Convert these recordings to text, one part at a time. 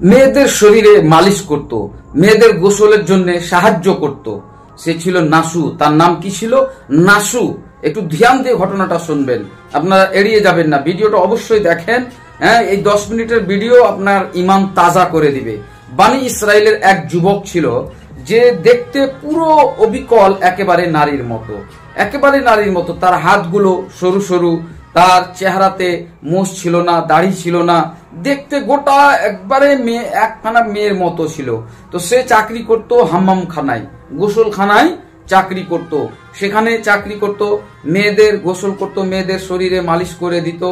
মেয়েদের শরীরে মালিশ করত, মেয়েদের গোসলের জন্য সাহায্য করত। সে ছিল নাসু। তার নাম কি ছিল? নাসু। একটু ধ্যান দিয়ে ঘটনাটা শুনবেন, আপনারা এড়িয়ে যাবেন না, ভিডিওটা অবশ্যই দেখেন। হ্যাঁ, এই 10 মিনিটের ভিডিও আপনার ঈমান তাজা করে দিবে। বানি ইসরায়েলের এক যুবক ছিল যে দেখতে পুরো অবিকল, একেবারে নারীর মতো, একেবারে নারীর মতো। তার হাতগুলো সরু সরু, তার চেহারাতে মোষ ছিল না, দাড়ি ছিল না, দেখতে গোটা একবারে মেয়ে, একখানা মেয়ের মতো ছিল। তো সে চাকরি করত হাম্মাম খানায়, গোসল খানায় চাকরি করত। সেখানে চাকরি করত, মেয়েদের গোসল করত, মেয়েদের শরীরে মালিশ করে দিত।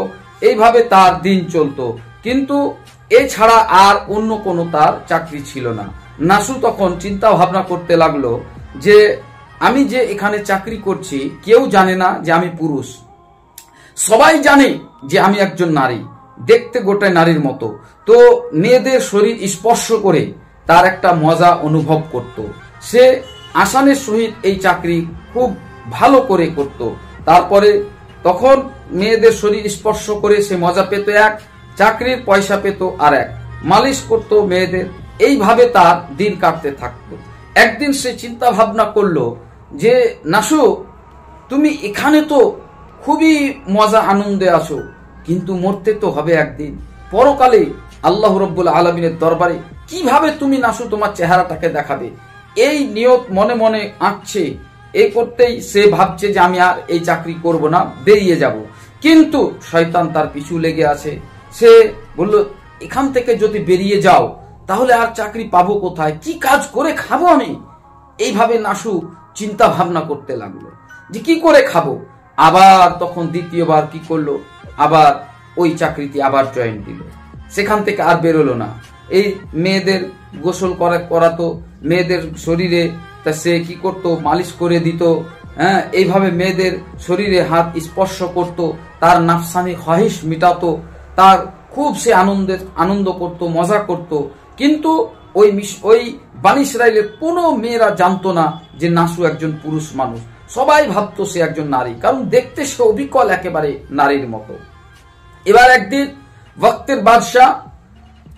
এইভাবে তার দিন চলতো, কিন্তু এছাড়া আর অন্য কোনো তার চাকরি ছিল না। নাসু তখন চিন্তা ভাবনা করতে লাগলো যে আমি যে এখানে চাকরি করছি, কেউ জানে না যে আমি পুরুষ, সবাই জানে যে আমি একজন নারী, দেখতে গোটায় নারীর মতো। তো মেয়েদের শরীর স্পর্শ করে তার একটা মজা অনুভব করত। সে আসানের সহিত এই চাকরি খুব ভালো করে করত। তারপরে তখন মেয়েদের শরীর স্পর্শ করে সে মজা পেত এক, চাকরির পয়সা পেত আর এক, মালিশ করত মেয়েদের। এইভাবে তার দিন কাটতে থাকতো। একদিন সে চিন্তা ভাবনা করলো যে নাসু, তুমি এখানে তো খুবই মজা আনন্দে আছো, কিন্তু মরতে তো হবে একদিন, পরকালে আল্লাহ রব্বুল আলমিনের দরবারে কিভাবে তুমি নাসু তোমার চেহারাটাকে দেখাবে? এই নিয়ত মনে মনে আঁকছে। এই করতেই সে ভাবছে যে আমি আর এই চাকরি করব না, বেরিয়ে যাব। কিন্তু শয়তান তার পিছু লেগে আছে। সে বলল, এখান থেকে যদি বেরিয়ে যাও তাহলে আর চাকরি পাবো কোথায়, কি কাজ করে খাবো আমি? এইভাবে নাসু চিন্তা ভাবনা করতে লাগলো যে কি করে খাবো। আবার তখন দ্বিতীয়বার কি করলো, আবার ওই চাকরিতে আবার জয়েন দিল। সেখান থেকে আর বেরোলো না। এই মেয়েদের গোসল করাতো, মেয়েদের শরীরে তা সে কি করত, মালিশ করে দিত। হ্যাঁ, এইভাবে মেয়েদের শরীরে হাত স্পর্শ করত, তার নাফসানি খহিশ মিটাতো, তার খুব সে আনন্দ করত, মজা করত। কিন্তু ওই বানি ইসরায়েলের কোনো মেয়েরা জানতো না যে নাসু একজন পুরুষ মানুষ। সবাই ভাবতো সে একজন নারী, কারণ দেখতে সে অবিকল একেবারে নারীর মতো। এবার একদিন ওয়াক্তের বাদশাহ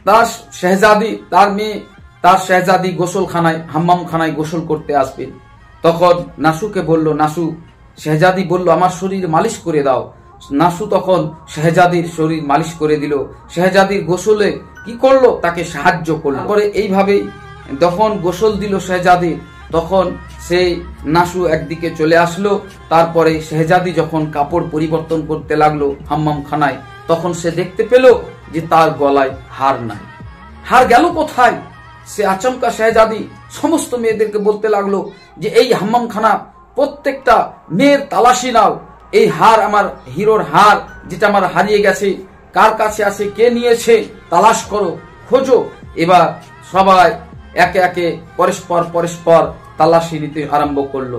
তার শেহজাদি, তার মেয়ে, তার শেহজাদি গোসলখানায়, হাম্মাম খানায় গোসল করতে আসবেন। তখন নাসুকে বলল, নাসু, শেহজাদি বলল আমার শরীর মালিশ করে দাও। নাসু তখন শেহজাদির শরীর মালিশ করে দিল। শেহজাদির গোসলে কি করলো, তাকে সাহায্য করলো। পরে এইভাবেই যখন গোসল দিল শেহজাদির, তখন সেই নাসু একদিকে চলে আসলো। তারপরে শেহজাদি যখন কাপড় পরিবর্তন করতে লাগলো হাম্মাম খানায়, তখন সে দেখতে পেল যে তার গলায় হার নাই। হার গেল কোথায়? সে আচমকা শেহজাদি সমস্ত মেয়েদেরকে বলতে লাগলো যে এই হাম্মাম খানা প্রত্যেকটা মেয়ের তালাশি নাও, এই হার আমার হিরোর হার, যেটা আমার হারিয়ে গেছে, কার কাছে আছে, কে নিয়েছে, তালাশ করো, খোঁজো। এবার সবাই একে একে পরস্পর তালাশি নিতে আরম্ভ করলো।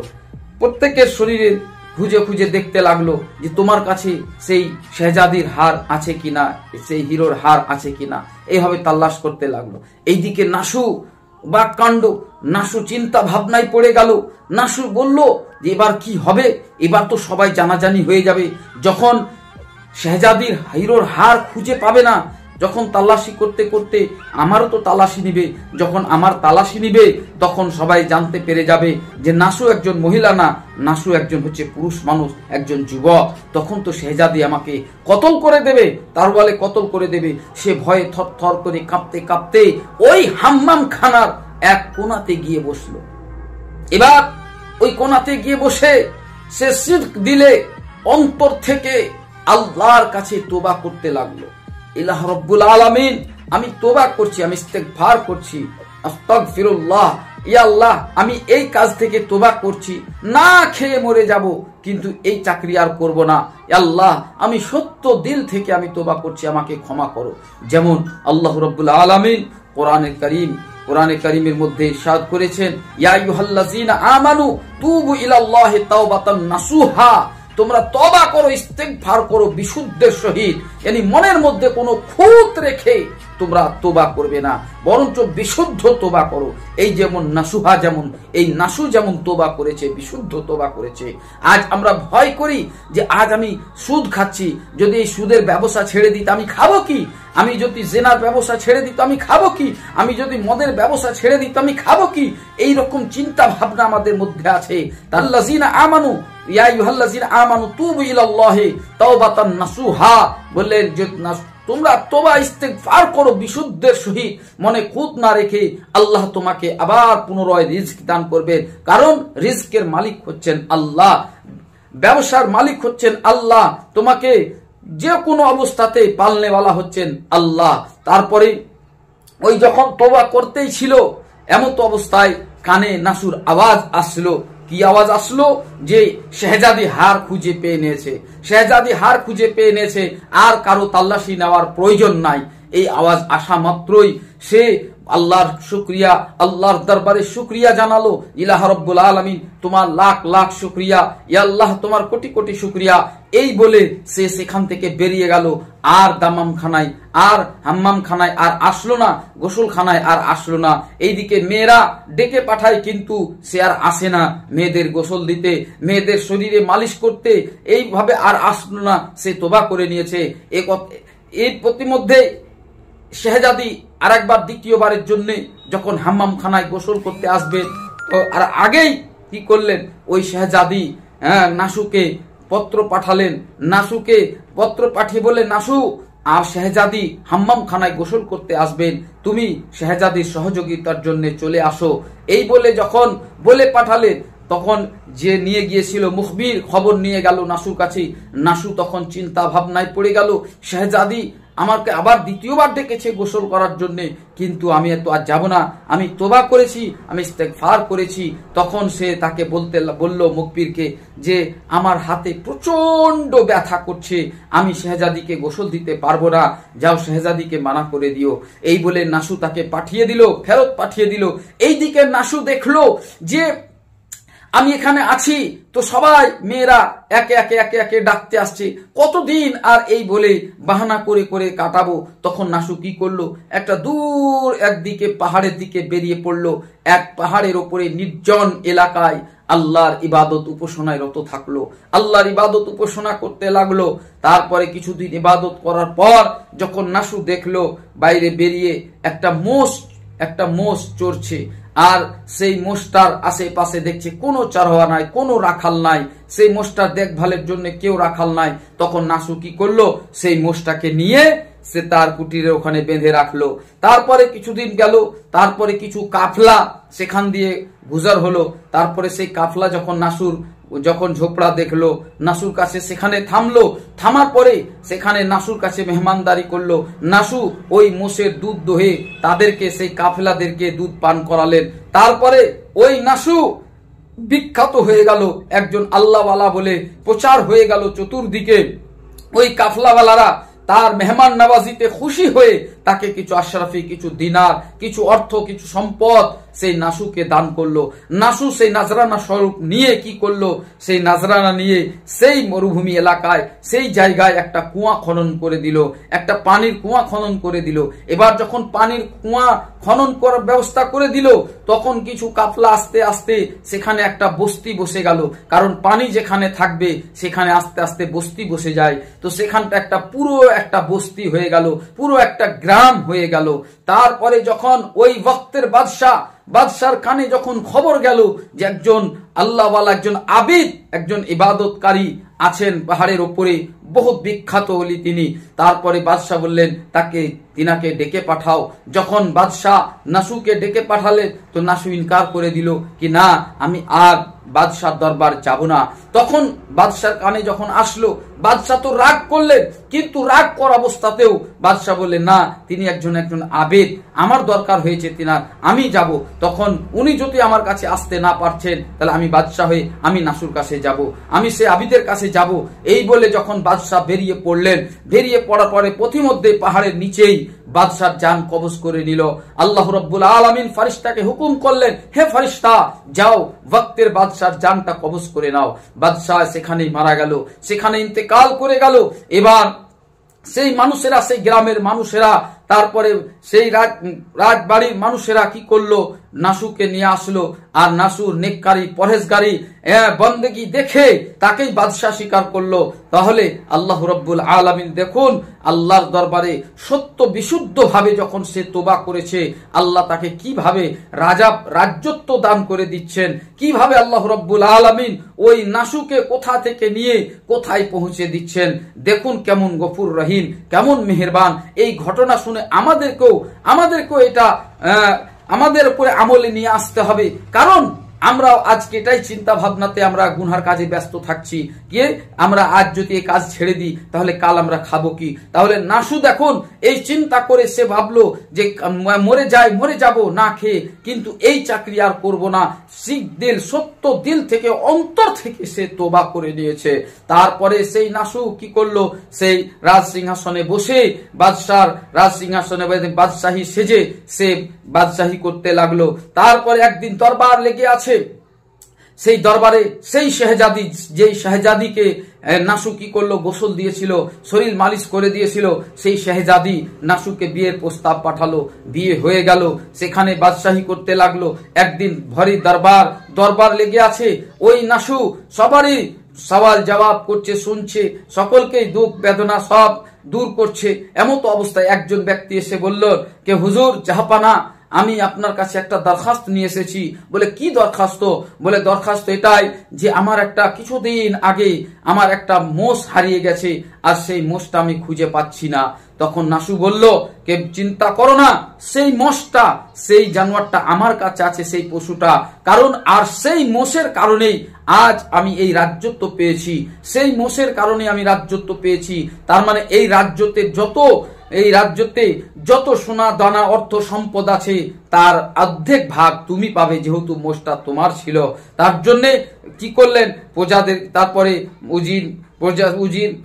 প্রত্যেকের শরীরে খুঁজে খুঁজে দেখতে লাগলো যে তোমার কাছে সেই শেহজাদির হার আছে কিনা, সেই হিরোর হার আছে কিনা। এইভাবে তালাশ করতে লাগলো। এইদিকে নাসু বা কাণ্ড, নাসু চিন্তা ভাবনায় পড়ে গেল। নাসু বলল যে এবার কি হবে, এবার তো সবাই জানাজানি হয়ে যাবে। যখন শেহজাদির হিরোর হার খুঁজে পাবে না, যখন তালাশি করতে করতে আমারও তো তালাশি নিবে, যখন আমার তালাশি নিবে তখন সবাই জানতে পেরে যাবে যে নাসু একজন মহিলা না, নাসু একজন হচ্ছে পুরুষ মানুষ, একজন যুবক। তখন তো শেহজাদি আমাকে কতল করে দেবে, তার বলে কতল করে দেবে। সে ভয়ে থরথর করে কাঁপতে কাঁপতে ওই হাম্মাম খানার এক কোণাতে গিয়ে বসলো। এবার ওই কোণাতে গিয়ে বসে সে সিদক দিলে অন্তর থেকে আল্লাহর কাছে তোবা করতে লাগলো। ইলাহ রব্বুল আলামিন, আমি তোবা করছি, আমি ইস্তেগফার করছি, আস্তাগফিরুল্লাহ, ইয়া আল্লাহ, আমি এই কাজ থেকে তোবা করছি, না খেয়ে মরে যাব, কিন্তু এই চাকরি আর করব না। আল্লাহ, আমি সত্য দিল থেকে আমি তোবা করছি, আমাকে ক্ষমা করো। যেমন আল্লাহ রব্বুল আলামিন কোরআনে কারীমের মধ্যে ইরশাদ করেছেন, ইয়া আইয়ুহাল্লাযীনা আমানু তুবু ইলাল্লাহি তাওবাতান নাসুহা, তোমরা তওবা করো, ইস্তেগফার করো বিশুদ্ধের সহিত। yani মনের মধ্যে কোনো খুঁত রেখে তোমরা তোবা করবে না, বরঞ্চ বিশুদ্ধ তোবা করো। এই যেমন নাসুহা, যেমন এই নাসু যেমন তোবা করেছে, বিশুদ্ধ তোবা করেছে। আজ আমরা ভয় করি যে আজ আমি সুদ খাচ্ছি, যদি এই সুদের ব্যবসা ছেড়ে দিই আমি খাবো কি, আমি যদি জেনার ব্যবসা ছেড়ে দিই তো আমি খাবো কি, আমি যদি মদের ব্যবসা ছেড়ে দিই তো আমি খাবো কি, এই রকম চিন্তা ভাবনা আমাদের মধ্যে আছে। তাল্লাযিনা আমানু ইয়া আইয়ুহাল্লাযিনা আমানু তুবু ইলাল্লাহি তাওবাতান নাসুহা, বললেন যে তোমরা তওবা ইস্তেগফার করো বিশুদ্ধের সহিত, মনে খুঁত না রেখে, আল্লাহ তোমাকে আবার পুনরায় রিজক দান করবে। কারণ রিজকের মালিক হচ্ছেন আল্লাহ, ব্যবসার মালিক হচ্ছেন আল্লাহ, তোমাকে যে কোনো অবস্থাতে পালনেওয়ালা হচ্ছেন আল্লাহ। তারপরে ওই যখন তওবা করতেই ছিল এমন তো অবস্থায় কানে নাসুর আওয়াজ আসলো। কি আওয়াজ আসলো? যে শেহজাদি হার খুঁজে পেয়ে নিয়েছে, শেহজাদি হার খুঁজে পেয়ে নিয়েছে, আর কারো তাল্লাশি নেওয়ার প্রয়োজন নাই। এই আওয়াজ আসা মাত্রই সে আল্লাহর শুকরিয়া, আল্লাহর দরবারে শুকরিয়া জানালো। ইলাহা রব্বুল আলামিন, তোমার লাখ লাখ শুকরিয়া, ইয়া আল্লাহ তোমার কোটি কোটি শুকরিয়া। এই বলে সে সেখান থেকে বেরিয়ে গেল, আর দামামখানায় আর হাম্মামখানায় আর আসলো না, গোসলখানায় আর আসলো না। এইদিকে মেয়েরা ডেকে পাঠায়, কিন্তু সে আর আসে না মেয়েদের গোসল দিতে, মেয়েদের শরীরে মালিশ করতে, এইভাবে আর আসলো না। সে তোবা করে নিয়েছে। এই প্রতিমধ্যে শেহজাদি আর একবার দ্বিতীয়বারের জন্য যখন হাম্মামখানায় গোসল করতে আসবেন, তো আর আগেই কি করলেন, ওই শেহজাদি নাসুকে পত্র পাঠালেন। নাসুকে পত্র পাঠিয়ে বলে, নাসু আর শেহজাদি হাম্মামখানায় গোসল করতে আসবেন, তুমি শেহজাদির সহযোগিতার জন্য চলে আসো। এই বলে যখন বলে পাঠালেন, তখন যে নিয়ে গিয়েছিল মুখবির খবর নিয়ে গেল নাসুর কাছে। নাসু তখন চিন্তা ভাবনায় পড়ে গেল, শেহজাদি আমাকে আবার দ্বিতীয়বার ডেকেছে গোসল করার জন্য, কিন্তু আমি এত আর যাব না, আমি তোবা করেছি, আমি ইস্তেগফার করেছি। তখন সে তাকে বলল মুখবিরকে যে আমার হাতে প্রচন্ড ব্যথা করছে, আমি শেহজাদিকে গোসল দিতে পারবো না, যাও শেহজাদিকে মানা করে দিও। এই বলে নাসু তাকে পাঠিয়ে দিল, ফেরত পাঠিয়ে দিল। এইদিকে নাসু দেখলো যে আমি এখানে আছি, তো সবাই মেয়েরা একে একে একে একে ডাকতে আসছে, কতদিন আর এই বলে বাহানা করে করে কাটাবো। তখন নাসু কি করলো, একটা দূর একদিকে পাহাড়ের দিকে বেরিয়ে পড়লো। এক পাহাড়ের ওপরে নির্জন এলাকায় আল্লাহর ইবাদত উপাসনায় রত থাকলো, আল্লাহর ইবাদত উপাসনা করতে লাগলো। তারপরে কিছুদিন ইবাদত করার পর যখন নাসু দেখলো বাইরে বেরিয়ে একটা মোষ চড়ছে, আর সেই মোষটার আশেপাশে দেখছে কোনো চারোয়া নাই, কোনো রাখাল নাই, সেই মোষটার দেখভালের জন্য কেউ রাখাল নাই। তখন নাসু কি করলো, সেই মোষটাকে নিয়ে সে তার কুটিরের ওখানে বেঁধে রাখলো। তারপরে কিছুদিন গেল, তারপরে কিছু কাফলা সেখান দিয়ে গুজার হলো। তারপরে সেই কাফলা যখন ঝোপড়া দেখলো, নাসুর কাছে সেখানে থামলো। থামার পরে সেখানে নাসুর কাছে মেহমানদারি করলো। নাসু ওই মোষের দুধ দোহে তাদেরকে, সেই কাফেলাদেরকে দুধ পান করালেন। তারপরে ওই নাসু বিখ্যাত হয়ে গেল, একজন আল্লাহওয়ালা বলে প্রচার হয়ে গেল চতুর্দিকে। ওই কাফলাওয়ালারা তার মেহমান নওয়াজিতে খুশি হয়ে তাকে কিছু আশরাফি, কিছু দিনার, কিছু অর্থ, কিছু সম্পদ সেই নাসুকে দান করলো। নাসু সেই নাজরানা স্বরূপ নিয়ে কি করলো, সেই নাজরানা নিয়ে সেই মরুভূমি এলাকায় সেই জায়গায় একটা কুয়া খনন করে দিল, একটা পানির কুয়া খনন করে দিল। এবার যখন পানির কুয়া খনন করার ব্যবস্থা করে দিল, তখন কিছু কাফলা আস্তে আস্তে সেখানে একটা বস্তি বসে গেল। কারণ পানি যেখানে থাকবে সেখানে আস্তে আস্তে বস্তি বসে যায়। তো সেখানটা পুরো একটা বস্তি হয়ে গেল, পুরো একটা গ্রাম হয়ে গেল। তারপরে যখন ওই ওয়াক্তের বাদশার কানে যখন খবর গেল যে একজন আল্লাহওয়ালা, একজন আবিদ, একজন ইবাদতকারী আছেন পাহাড়ের ওপরে, বহুত বিখ্যাত ওলি তিনি। তারপরে বাদশাহ বললেন তিনাকে ডেকে পাঠাও। যখন বাদশাহ নাসুকে ডেকে পাঠালে, তো নাসু ইনকার করে দিল কি না, আমি আর বাদশার দরবার যাব না। তখন বাদশার কানে যখন আসলো, বাদশাহ তো রাগ করলেন, কিন্তু রাগ করা অবস্থাতেও বাদশাহ বললেন না, তিনি একজন আবেদ, আমার দরকার হয়েছে তিনার, আমি যাব। তখন উনি যদি আমার কাছে আসতে না পারছেন, তাহলে আমি বাদশাহ হয়ে আমি নাসুর কাছে যাব, আমি সে আবিদের কাছে যাব। এই বলে যখন বাদশাহ বেরিয়ে পড়লেন, বেরিয়ে পড়ার পরে পথিমধ্যে পাহাড়ের নিচেই বাদশার জান কবজ করে নিল। আল্লাহ রাব্বুল আলামিন ফারিস্তাকে হুকুম করলেন, হে ফারিস্তা, যাও ওয়াক্তের বাদশার জানটা কবজ করে নাও। বাদশাহ সেখানেই মারা গেল, সেখানে ইন্তেকাল করে গেল। এবার সেই মানুষেরা, সেই গ্রামের মানুষেরা তারপরে সেই রাজবাড়ির মানুষেরা কি করলো, নাসুকে নিয়ে আসলো, আর নাসুর নেককারী পরহেজগারী বন্দেগী দেখে তাকেই বাদশাহ স্বীকার করলো। তাহলে আল্লাহ রাব্বুল আলামিন দেখুন, আল্লাহর দরবারে সত্য বিশুদ্ধ ভাবে যখন সে তোবা করেছে, আল্লাহ তাকে কিভাবে রাজত্ব দান করে দিচ্ছেন, কিভাবে আল্লাহ রাব্বুল আলামিন ওই নাসুকে কোথা থেকে নিয়ে কোথায় পৌঁছে দিচ্ছেন। দেখুন কেমন গফুর রহিম, কেমন মেহেরবান। এই ঘটনা শুনে আমাদেরকেও এটা আমাদের উপরে আমলে নিয়ে আসতে হবে। কারণ আমরা আজকে এটাই চিন্তা ভাবনাতে আমরা গুনহার কাজে ব্যস্ত থাকছি, গিয়ে আমরা আজ যদি এই কাজ ছেড়ে দিই তাহলে কাল আমরা খাবো কি। তাহলে নাসু দেখুন এই চিন্তা করে সে ভাবলো যে মরে যাব না খেয়ে, কিন্তু এই চাকরি আর করব না। সত্য দিল থেকে অন্তর থেকে সে তোবা করে নিয়েছে। তারপরে সেই নাসু কি করলো, সেই রাজ সিংহাসনে বসে বাদশার রাজ সিংহাসনে বাদশাহী সেজে সে বাদশাহী করতে লাগলো। তারপরে একদিন দরবার লেগে আছে, সেই দরবারে সেই শাহজাদি, যেই শাহজাদিকে নাসু কি করলো, গোসল দিয়েছিল, শরীর মালিশ করে দিয়েছিল, সেই শাহজাদি নাসুকে বিয়ের প্রস্তাব পাঠালো। বিয়ে হয়ে গেল, সেখানে বাদশাহী করতে লাগলো। একদিন ভরি দরবার লেগে আছে, ওই নাসু সবারই সওয়াল জবাব করছে, শুনছে, সকলকেই দুঃখ বেদনা সব দূর করছে। এমত অবস্থায় একজন ব্যক্তি এসে বলল কে হুজুর জাহাপানা, আমি আপনার কাছে একটা দরখাস্ত নিয়ে এসেছি। বলে কি দরখাস্ত? বলে দরখাস্ত এটাই যে আমার একটা কিছুদিন আগে আমার একটা মোষ হারিয়ে গেছে, আর সেই মোষটা আমি খুঁজে পাচ্ছি না। তখন নাসু বলল কে চিন্তা করো না, সেই মোষটা, সেই জানোয়ারটা আমার কাছে আছে, সেই পশুটা। কারণ আর সেই মোষের কারণেই আজ আমি এই রাজ্যত্ব পেয়েছি, সেই মোষের কারণে আমি রাজ্যত্ব পেয়েছি। তার মানে এই রাজ্যতে যত সোনা দানা অর্থ সম্পদ আছে তার অর্ধেক ভাগ তুমি পাবে, যেহেতু মোষটা তোমার ছিল। তার জন্য কি করলেন প্রজাদের, তারপরে উজির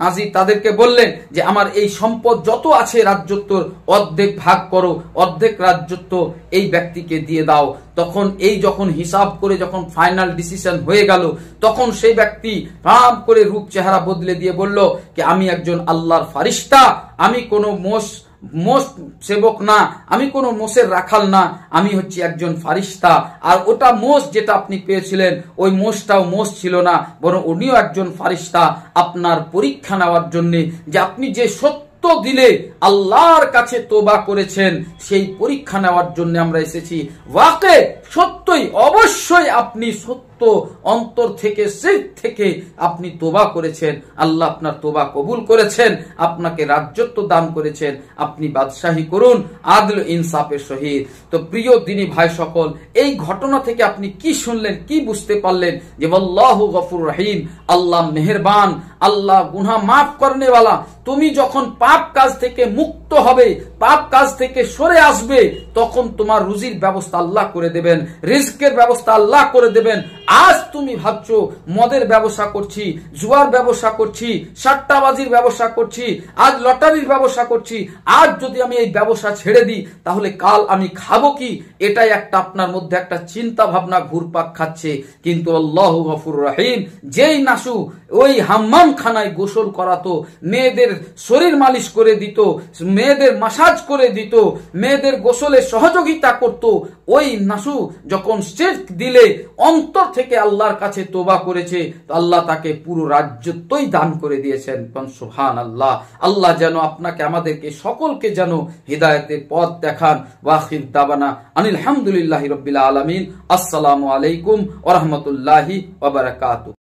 নাজির তাদেরকে বললেন যে আমার এই সম্পদ যত আছে রাজ্যত্বর অর্ধেক ভাগ করো, অর্ধেক রাজ্যত্ব এই ব্যক্তিকে দিয়ে দাও। তখন এই যখন হিসাব করে যখন ফাইনাল ডিসিশন হয়ে গেল, তখন সেই ব্যক্তি রাম করে রূপ চেহারা বদলে দিয়ে বলল যে আমি একজন আল্লাহর ফারিস্তা, আমি কোনো মোষ সেবক না, আমি কোনো মোষের রাখাল না, আমি হচ্ছি একজন ফারিস্তা। আর ওটা মোষ যেটা আপনি পেয়েছিলেন, ওই মোষটাও মোষ ছিল না, বরং উনিও একজন ফারিস্তা। আপনার পরীক্ষা নেওয়ার জন্য যে আপনি যে সত্য দিলে আল্লাহর কাছে তোবা করেছেন, সেই পরীক্ষা নেওয়ার জন্য আমরা এসেছি। ওয়াকে সত্যই অবশ্যই আপনি সত্য অন্তর থেকে সেই থেকে আপনি তোবা করেছেন, আল্লাহ আপনার তোবা কবুল করেছেন, আপনাকে রাজ্যত্ব দান করেছেন, আপনি বাদশাহী করুন আদল ইনসাফের সহিত। তো প্রিয় দিনী ভাই সকল, এই ঘটনা থেকে আপনি কি শুনলেন, কি বুঝতে পারলেন? যে আল্লাহু গফুর রহিম, আল্লাহ মেহেরবান, আল্লাহ গুনাহ মাফ করনে ওয়ালা। তুমি যখন পাপ কাজ থেকে মুক্ত হবে, পাপ কাজ থেকে সরে আসবে, তখন তোমার রুজির ব্যবস্থা আল্লাহ করে দেবেন, রিজকের ব্যবস্থা আল্লাহ করে দেবেন। আজ তুমি ভাবছো মদের ব্যবসা করছি, জুয়ার ব্যবসা করছি, সাট্টাবাজির ব্যবসা করছি, আজ লটারির ব্যবসা করছি, আজ যদি আমি এই ব্যবসা ছেড়ে দিই তাহলে কাল আমি খাবো কি? এটাই একটা আপনার মধ্যে একটা চিন্তা ভাবনা ঘুরপাক খাচ্ছে। কিন্তু আল্লাহু গফুর রহিম, যেই নাসু ওই হাম্মাম খানায় গোসল করাতো, মেয়েদের শরীর মালিশ করে দিত, মেয়েদের মাসাজ করে দিত, মেয়েদের গোসলে সহযোগিতা করত, ওই নাসু যখন শিরক দিলে অন্তর থেকে আল্লাহর কাছে তোবা করেছে, তো আল্লাহ তাকে পুরো রাজ্যত্বই দান করে দিয়েছেন। সুবহানাল্লাহ। আল্লাহ যেন আপনাকে আমাদেরকে সকলকে যেন হিদায়াতের পথ দেখান। ওয়াখির দাওয়ানা আনিল হামদুলিল্লাহি রাব্বিল আলামিন। আসসালামু আলাইকুম ওয়া রাহমাতুল্লাহি ওয়া বারাকাতুহু।